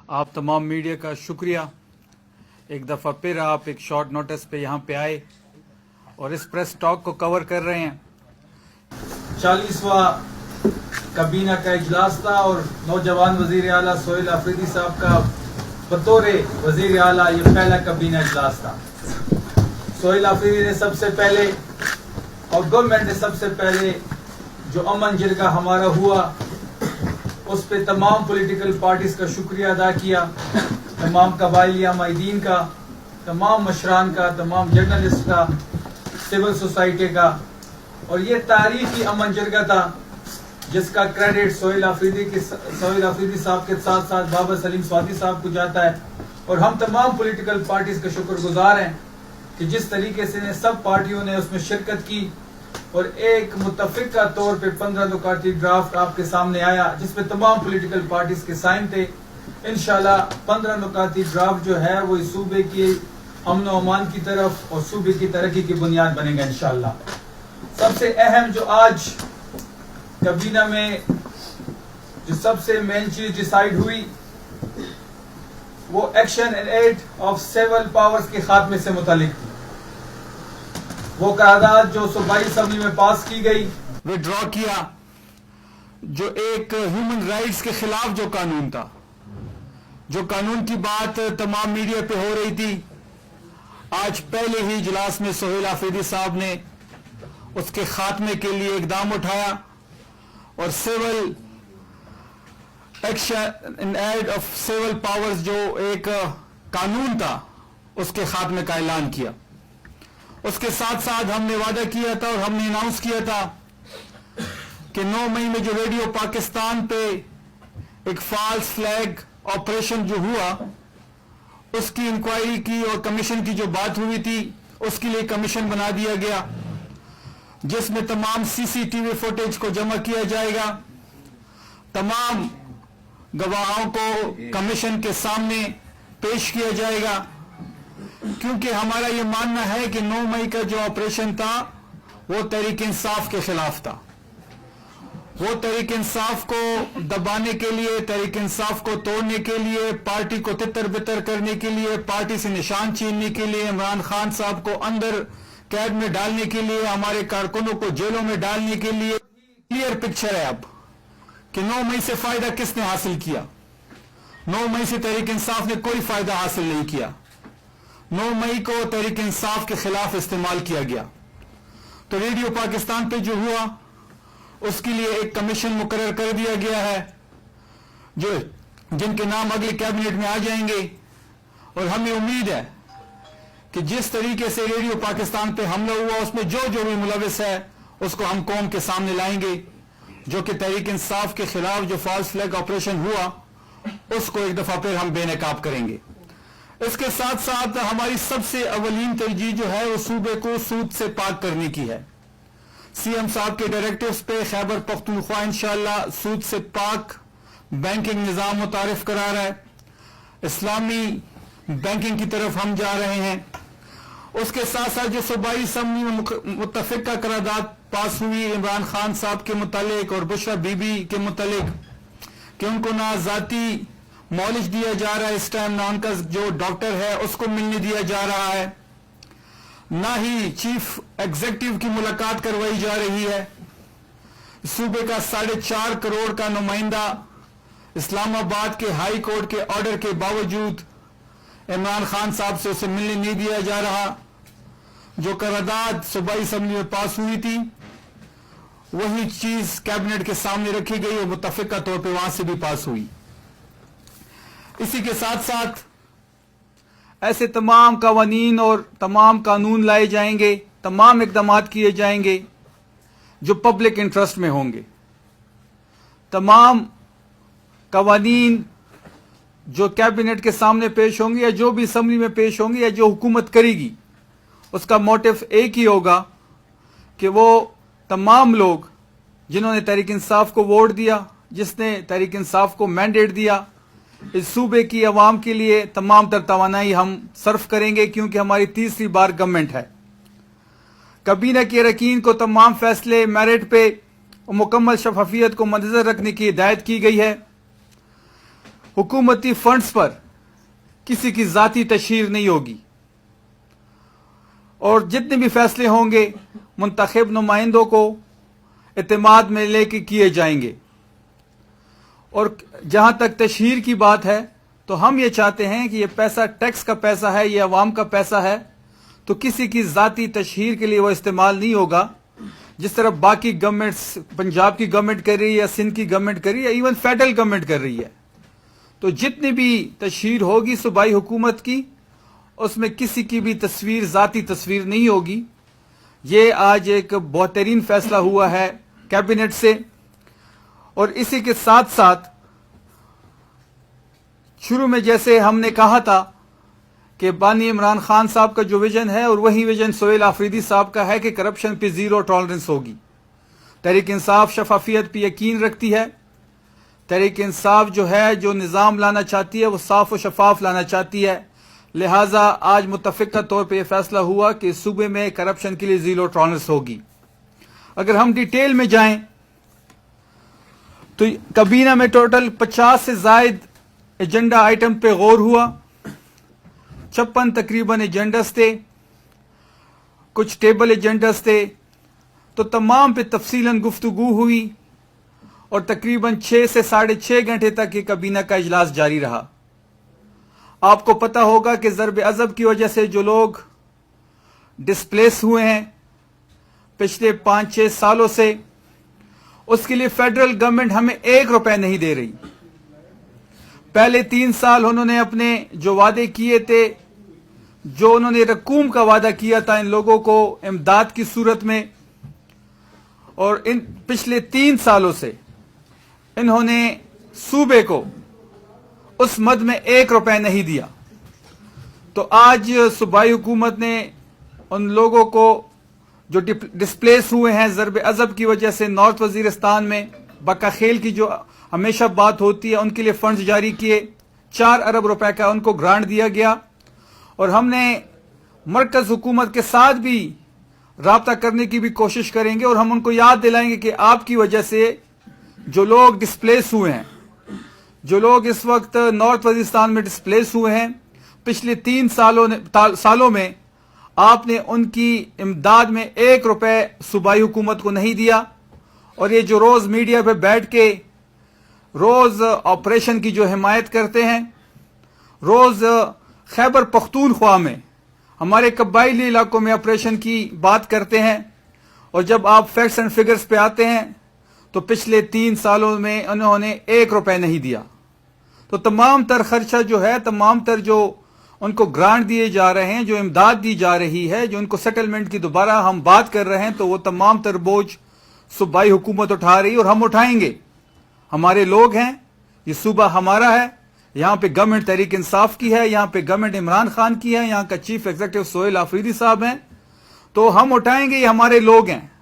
आप तमाम मीडिया का शुक्रिया। एक दफ़ा फिर आप एक शॉर्ट नोटिस पे यहाँ पे आए और इस प्रेस टॉक को कवर कर रहे हैं। 40वां काबीना का इजलास था और नौजवान वज़ीर आला सोहेल आफरीदी साहब का बतौर वज़ीर आला ये पहला काबीना इजलास था। सोहेल आफरीदी ने सबसे पहले और गवर्नमेंट ने सबसे पहले जो अमन जिरगा हमारा हुआ उस पे तमाम पॉलिटिकल पार्टीज का शुक्रिया अदा किया, तमाम कबाइलिया माहिदीन का, तमाम मशरान का, तमाम जर्नलिस्ट का, सिविल सोसाइटी का। और ये तारीखी अमन जिरगा था जिसका क्रेडिट सोहेल आफरीदी साहब के साथ साथ बाबा सलीम स्वाति साहब को जाता है। और हम तमाम पॉलिटिकल पार्टीज के शुक्रगुजार हैं कि जिस तरीके से सब पार्टियों ने उसमें शिरकत की और एक मुत्तफिका तौर पे 15 नुकाती ड्राफ्ट आपके सामने आया जिसमें तमाम पॉलिटिकल पार्टीज के साइन थे। इंशाल्लाह 15 नुकाती ड्राफ्ट जो है वो इस सूबे की अमन व अमान की तरफ और सूबे की तरक्की की बुनियाद बनेगा इंशाल्लाह। सबसे अहम जो आज काबीना में जो सबसे मेन चीज डिसाइड हुई वो action and aid of civil powers के खात्मे से मुतालिक थी। वो करारदाद जो सूबाई असेंबली में पास की गई, विड्रॉ किया, जो एक ह्यूमन राइट्स के खिलाफ जो कानून था, जो कानून की बात तमाम मीडिया पे हो रही थी, आज पहले ही इजलास में सोहेल आफरीदी साहब ने उसके खात्मे के लिए इकदाम उठाया और civil action in aid of civil powers जो एक कानून था उसके खात्मे का ऐलान किया। उसके साथ साथ हमने वादा किया था और हमने अनाउंस किया था कि 9 मई में जो रेडियो पाकिस्तान पे एक फॉल्स फ्लैग ऑपरेशन जो हुआ उसकी इंक्वायरी की और कमीशन की जो बात हुई थी उसके लिए कमीशन बना दिया गया जिसमें तमाम सीसीटीवी फुटेज को जमा किया जाएगा, तमाम गवाहों को कमीशन के सामने पेश किया जाएगा। क्योंकि हमारा ये मानना है कि 9 मई का जो ऑपरेशन था वो तहरीक इंसाफ के खिलाफ था। वो तहरीक इंसाफ को दबाने के लिए, तहरीक इंसाफ को तोड़ने के लिए, पार्टी को तितर बितर करने के लिए, पार्टी से निशान छीनने के लिए, इमरान खान साहब को अंदर कैद में डालने के लिए, हमारे कारकुनों को जेलों में डालने के लिए क्लियर पिक्चर है अब कि 9 मई से फायदा किसने हासिल किया। 9 मई से तहरीक इंसाफ ने कोई फायदा हासिल नहीं किया। 9 मई को तहरीक इंसाफ के खिलाफ इस्तेमाल किया गया। तो रेडियो पाकिस्तान पे जो हुआ उसके लिए एक कमीशन मुकर्रर कर दिया गया है जो जिनके नाम अगले कैबिनेट में आ जाएंगे। और हमें उम्मीद है कि जिस तरीके से रेडियो पाकिस्तान पे हमला हुआ उसमें जो जो भी मुलविस है उसको हम कौम के सामने लाएंगे, जो कि तहरीक इंसाफ के खिलाफ जो फॉल्स फ्लैग ऑपरेशन हुआ उसको एक दफा फिर हम बेनकाब करेंगे। इसके साथ साथ हमारी सबसे अवलीन तरजीह जो है वो सूबे को सूद से पाक करने की है। सीएम साहब के डायरेक्टिव्स पे खैबर पख्तूनख्वा इंशाअल्लाह सूद से पाक बैंकिंग निज़ाम मुतारिफ करा रहा है, इस्लामी बैंकिंग की तरफ हम जा रहे हैं। उसके साथ साथ जो सूबाई असेंबली में मुत्तफिका करारदाद पास हुई इमरान खान साहब के मुतालिक और बुशरा बीबी के मुतालिक कि उनको ना जाती मॉलिश दिया जा रहा है, इस टाइम ना उनका जो डॉक्टर है उसको मिलने दिया जा रहा है, ना ही चीफ एग्जीक्यूटिव की मुलाकात करवाई जा रही है। सूबे का 4.5 करोड़ का नुमाइंदा इस्लामाबाद के हाई कोर्ट के ऑर्डर के बावजूद इमरान खान साहब से उसे मिलने नहीं दिया जा रहा। जो करारदाद सूबाई असेंबली में पास हुई थी वही चीज कैबिनेट के सामने रखी गई और मुत्तफिका तौर पर वहां से भी पास हुई। इसी के साथ साथ ऐसे तमाम कवानीन और तमाम कानून लाए जाएंगे, तमाम इकदाम किए जाएंगे जो पब्लिक इंटरेस्ट में होंगे। तमाम कवानीन जो कैबिनेट के सामने पेश होंगे या जो भी असेंबली में पेश होंगे या जो हुकूमत करेगी उसका मोटिव एक ही होगा कि वो तमाम लोग जिन्होंने तहरीक इंसाफ को वोट दिया, जिसने तहरीक इंसाफ को मैंडेट दिया, इस सूबे की आवाम के लिए तमाम तर तवानाई हम सर्फ करेंगे क्योंकि हमारी तीसरी बार गवर्नमेंट है। काबीना के अरकान को तमाम फैसले मेरिट पे मुकम्मल शफाफियत को मद्देनजर रखने की हिदायत की गई है। हुकूमती फंड्स पर किसी की जाती तशहीर नहीं होगी और जितने भी फैसले होंगे मुंतखब नुमाइंदों को इत्तेमाद में लेके किए जाएंगे। और जहां तक तशहीर की बात है तो हम ये चाहते हैं कि ये पैसा टैक्स का पैसा है, ये अवाम का पैसा है, तो किसी की जाती तशहीर के लिए वो इस्तेमाल नहीं होगा। जिस तरह बाकी गवर्नमेंट्स, पंजाब की गवर्नमेंट कर रही है या सिंध की गवर्नमेंट कर रही है, इवन फेडरल गवर्नमेंट कर रही है, तो जितनी भी तशहीर होगी सूबाई हुकूमत की, उसमें किसी की भी तस्वीर, जाती तस्वीर नहीं होगी। ये आज एक बेहतरीन फैसला हुआ है कैबिनेट से। और इसी के साथ साथ शुरू में जैसे हमने कहा था कि बानी इमरान खान साहब का जो विजन है और वही विजन सोहेल आफरीदी साहब का है कि करप्शन पे जीरो टॉलरेंस होगी। तहरीक इंसाफ शफाफियत पे यकीन रखती है। तहरीक इंसाफ जो है, जो निज़ाम लाना चाहती है, वो साफ और शफाफ लाना चाहती है। लिहाजा आज मुत्तफ़िक़ा तौर पे यह फैसला हुआ कि सूबे में करप्शन के लिए जीरो टॉलरेंस होगी। अगर हम डिटेल में जाएं तो कबीना में टोटल 50 से जायद एजेंडा आइटम पे गौर हुआ। 56 तकरीबन एजेंडस थे, कुछ टेबल एजेंडस थे, तो तमाम पे तफसीलन गुफ्तगू हुई और तकरीबन 6 से 6.5 घंटे तक ये कबीना का इजलास जारी रहा। आपको पता होगा कि ज़रब अज़ब की वजह से जो लोग डिस्प्लेस हुए हैं पिछले 5-6 सालों से, उसके लिए फेडरल गवर्नमेंट हमें 1 रुपए नहीं दे रही। पहले 3 साल उन्होंने अपने जो वादे किए थे, जो उन्होंने रकूम का वादा किया था इन लोगों को इमदाद की सूरत में, और इन पिछले 3 सालों से इन्होंने सूबे को उस मद में 1 रुपए नहीं दिया। तो आज सूबाई हुकूमत ने उन लोगों को जो डिस्प्लेस हुए हैं ज़रब अज़ब की वजह से नॉर्थ वजीरिस्तान में, बका खेल की जो हमेशा बात होती है, उनके लिए फंड्स जारी किए। 4 अरब रुपए का उनको ग्रांट दिया गया। और हमने मरकज हुकूमत के साथ भी राब्ता करने की भी कोशिश करेंगे और हम उनको याद दिलाएंगे कि आपकी वजह से जो लोग डिस्प्लेस हुए हैं, जो लोग इस वक्त नॉर्थ वजीरिस्तान में डिस्प्लेस हुए हैं, पिछले 3 सालों में आपने उनकी इमदाद में 1 रुपए सूबाई हुकूमत को नहीं दिया। और ये जो रोज मीडिया पे बैठ के रोज ऑपरेशन की जो हिमायत करते हैं, रोज खैबर पख्तूनख्वा में हमारे कबायली इलाकों में ऑपरेशन की बात करते हैं, और जब आप फैक्ट्स एंड फिगर्स पे आते हैं तो पिछले 3 सालों में उन्होंने 1 रुपए नहीं दिया। तो तमाम तर खर्चा जो है, तमाम तर जो उनको ग्रांट दिए जा रहे हैं, जो इमदाद दी जा रही है, जो उनको सेटलमेंट की दोबारा हम बात कर रहे हैं, तो वो तमाम तर बोझ सूबाई हुकूमत उठा रही और हम उठाएंगे। हमारे लोग हैं, ये सूबा हमारा है, यहाँ पे गवर्नमेंट तहरीक इंसाफ की है, यहाँ पे गवर्नमेंट इमरान खान की है, यहाँ का चीफ एग्जीक्यूटिव सोहेल आफरीदी साहब हैं, तो हम उठाएंगे, ये हमारे लोग हैं।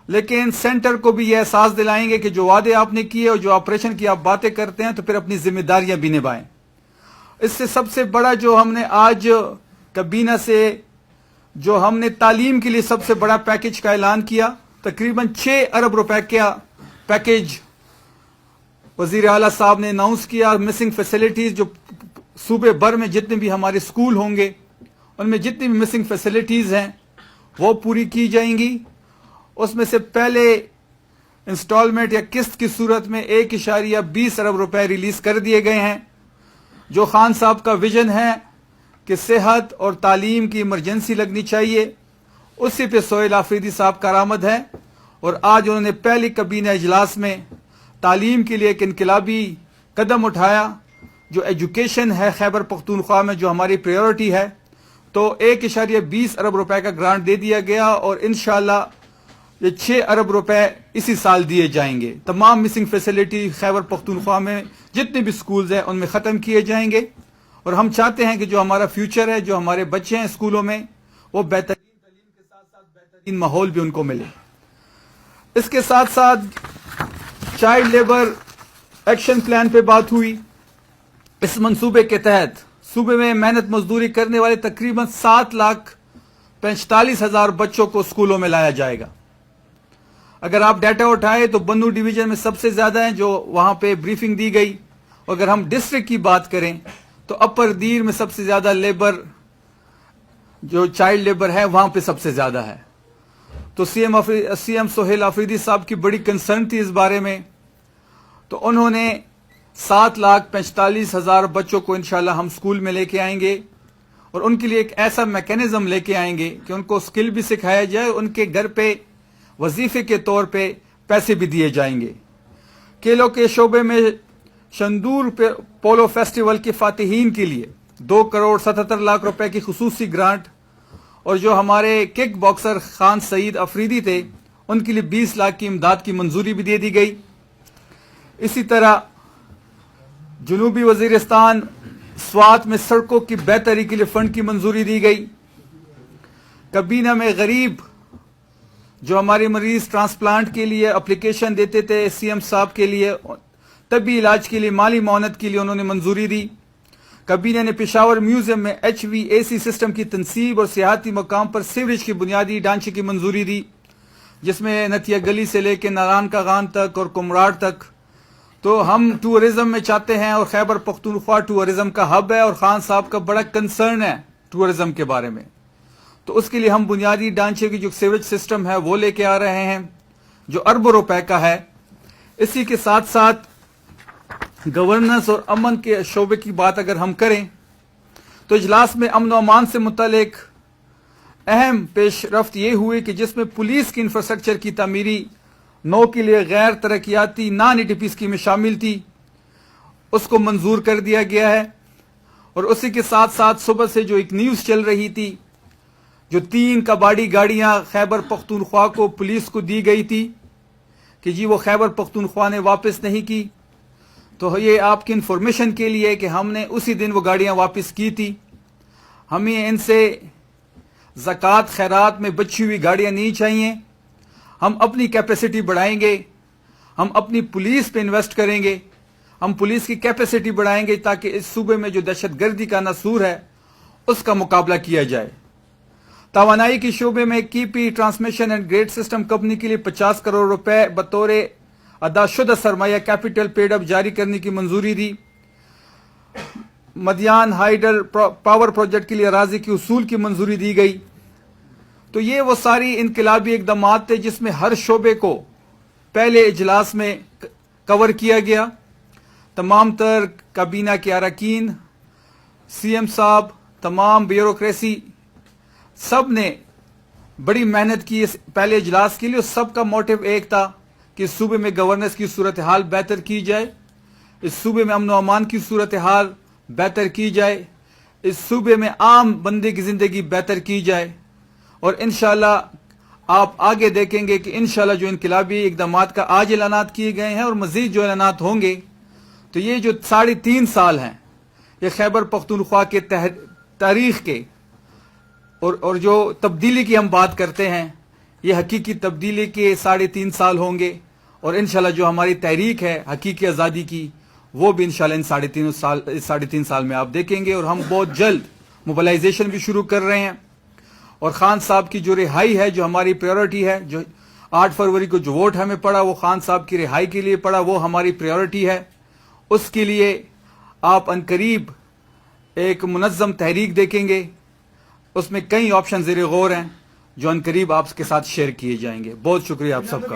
लेकिन सेंटर को भी ये एहसास दिलाएंगे कि जो वादे आपने किए और जो ऑपरेशन की आप बातें करते हैं, तो फिर अपनी जिम्मेदारियां भी निभाएं। इससे सबसे बड़ा जो हमने आज कबीना से जो हमने तालीम के लिए सबसे बड़ा पैकेज का ऐलान किया, तकरीबन 6 अरब रुपए का पैकेज वजीर आला साहब ने अनाउंस किया। मिसिंग फैसिलिटीज जो सूबे भर में जितने भी हमारे स्कूल होंगे, उनमें जितनी भी मिसिंग फैसिलिटीज हैं वो पूरी की जाएंगी। उसमें से पहले इंस्टॉलमेंट या किस्त की सूरत में 1.20 अरब रुपए रिलीज कर दिए गए हैं। जो खान साहब का विजन है कि सेहत और तालीम की इमरजेंसी लगनी चाहिए, उसी पे सोहेल आफरीदी साहब का करामद है। और आज उन्होंने पहली कबीना इजलास में तालीम के लिए एक इनकलाबी कदम उठाया। जो एजुकेशन है खैबर पख्तूनख्वा में जो हमारी प्रायोरिटी है, तो 1.20 अरब रुपए का ग्रांट दे दिया गया और इंशाअल्लाह ये 6 अरब रुपए इसी साल दिए जाएंगे। तमाम मिसिंग फैसिलिटी खैबर पख्तूनख्वा में जितने भी स्कूल्स हैं उनमें ख़त्म किए जाएंगे। और हम चाहते हैं कि जो हमारा फ्यूचर है, जो हमारे बच्चे हैं स्कूलों में, वो बेहतरीन तालीम के साथ साथ बेहतरीन माहौल भी उनको मिले। इसके साथ साथ चाइल्ड लेबर एक्शन प्लान पे बात हुई। इस मंसूबे के तहत सूबे में मेहनत मजदूरी करने वाले तकरीबन 7,45,000 बच्चों को स्कूलों में लाया जाएगा। अगर आप डाटा उठाए तो बन्नू डिवीजन में सबसे ज्यादा है, जो वहां पे ब्रीफिंग दी गई اگر ہم ڈسٹرکٹ کی بات کریں تو اپر دیر میں سب سے زیادہ لیبر جو چائلڈ لیبر ہے وہاں پہ سب سے زیادہ ہے. تو سی ایم سہیل آفریدی صاحب کی بڑی کنسرن تھی اس بارے میں. تو انہوں نے 7,45,000 بچوں کو انشاءاللہ ہم اسکول میں لے کے آئیں گے اور ان کے لیے ایک ایسا میکینزم لے کے آئیں گے کہ ان کو اسکل بھی سکھایا جائے, ان کے گھر پہ وظیفے کے طور پہ پیسے بھی دیے جائیں گے. کھیلوں کے شعبے میں شندور پولو فیسٹیول کے فاتحین کے لیے 2,77 روپے کی خصوصی گرانٹ, اور جو ہمارے کک باکسر خان سعید افریدی تھے ان کے لیے 20 لاکھ کی امداد کی منظوری بھی دے دی گئی. اسی طرح جنوبی وزیرستان سوات میں سڑکوں کی بہتری کے لیے فنڈ کی منظوری دی گئی. کابینہ میں غریب جو ہمارے مریض ٹرانسپلانٹ کے لیے اپلیکیشن دیتے تھے سی ایم صاحب کے لیے طبی علاج کے لیے مالی معاونت کے لیے انہوں نے منظوری دی. کابینہ نے پشاور میوزیم میں HVAC سسٹم کی تنصیب اور سیاحتی مقام پر سیوریج کی بنیادی ڈھانچے کی منظوری دی, جس میں نتیا گلی سے لے کے ناران کاغان تک اور کمراڑ تک. تو ہم ٹورزم میں چاہتے ہیں اور خیبر پختونخوا ٹورزم کا ہب ہے اور خان صاحب کا بڑا کنسرن ہے ٹورزم کے بارے میں. تو اس کے لیے ہم بنیادی ڈھانچے کی جو سیوریج سسٹم ہے وہ لے کے آ رہے ہیں جو اربوں روپے کا ہے. اسی کے ساتھ ساتھ گورننس اور امن کے شعبے کی بات اگر ہم کریں تو اجلاس میں امن و امان سے متعلق اہم پیش رفت یہ ہوئی کہ جس میں پولیس کی انفراسٹرکچر کی تعمیری نو کے لیے غیر ترقیاتی نان EDP اسکیم میں شامل تھی, اس کو منظور کر دیا گیا ہے. اور اسی کے ساتھ ساتھ صبح سے جو ایک نیوز چل رہی تھی جو 3 کباڑی گاڑیاں خیبر پختونخوا کو پولیس کو دی گئی تھی کہ جی وہ خیبر پختونخوا نے واپس نہیں کی, تو یہ آپ کی انفارمیشن کے لیے کہ ہم نے اسی دن وہ گاڑیاں واپس کی تھی. ہمیں ان سے زکوٰۃ خیرات میں بچی ہوئی گاڑیاں نہیں چاہیے. ہم اپنی کیپیسٹی بڑھائیں گے, ہم اپنی پولیس پہ انویسٹ کریں گے, ہم پولیس کی کیپیسٹی بڑھائیں گے تاکہ اس صوبے میں جو دہشت گردی کا ناسور ہے اس کا مقابلہ کیا جائے. توانائی کے شعبے میں KP transmission and grid system company کے لیے 50 کروڑ روپے بطور ادا شدہ سرمایہ کیپٹل پیڈ اپ جاری کرنے کی منظوری دی. مدیان ہائیڈل پاور پروجیکٹ کے لیے اراضی کی اصول کی منظوری دی گئی. تو یہ وہ ساری انقلابی اقدامات تھے جس میں ہر شعبے کو پہلے اجلاس میں کور کیا گیا. تمام تر کابینہ کے اراکین, CM صاحب, تمام بیوروکریسی سب نے بڑی محنت کی اس پہلے اجلاس کے لیے. سب کا موٹیو ایک تھا کہ اس صوبے میں گورننس کی صورتحال بہتر کی جائے, اس صوبے میں امن و امان کی صورتحال بہتر کی جائے, اس صوبے میں عام بندے کی زندگی بہتر کی جائے. اور انشاءاللہ آپ آگے دیکھیں گے کہ انشاءاللہ جو انقلابی اقدامات کا آج اعلانات کیے گئے ہیں اور مزید جو اعلانات ہوں گے, تو یہ جو 3.5 سال ہیں یہ خیبر پختونخوا کے تاریخ کے اور جو تبدیلی کی ہم بات کرتے ہیں یہ حقیقی تبدیلی کے 3.5 سال ہوں گے. اور انشاءاللہ جو ہماری تحریک ہے حقیقی آزادی کی وہ بھی انشاءاللہ ان 3.5 سال میں آپ دیکھیں گے. اور ہم بہت جلد موبلائزیشن بھی شروع کر رہے ہیں. اور خان صاحب کی جو رہائی ہے جو ہماری پریورٹی ہے, جو 8 فروری کو جو ووٹ ہمیں پڑا وہ خان صاحب کی رہائی کے لیے پڑا, وہ ہماری پریورٹی ہے. اس کے لیے آپ عنقریب ایک منظم تحریک دیکھیں گے, اس میں کئی آپشن زیر غور ہیں جو عنقریب آپ کے ساتھ شیئر کیے جائیں گے. بہت شکریہ آپ سب کا.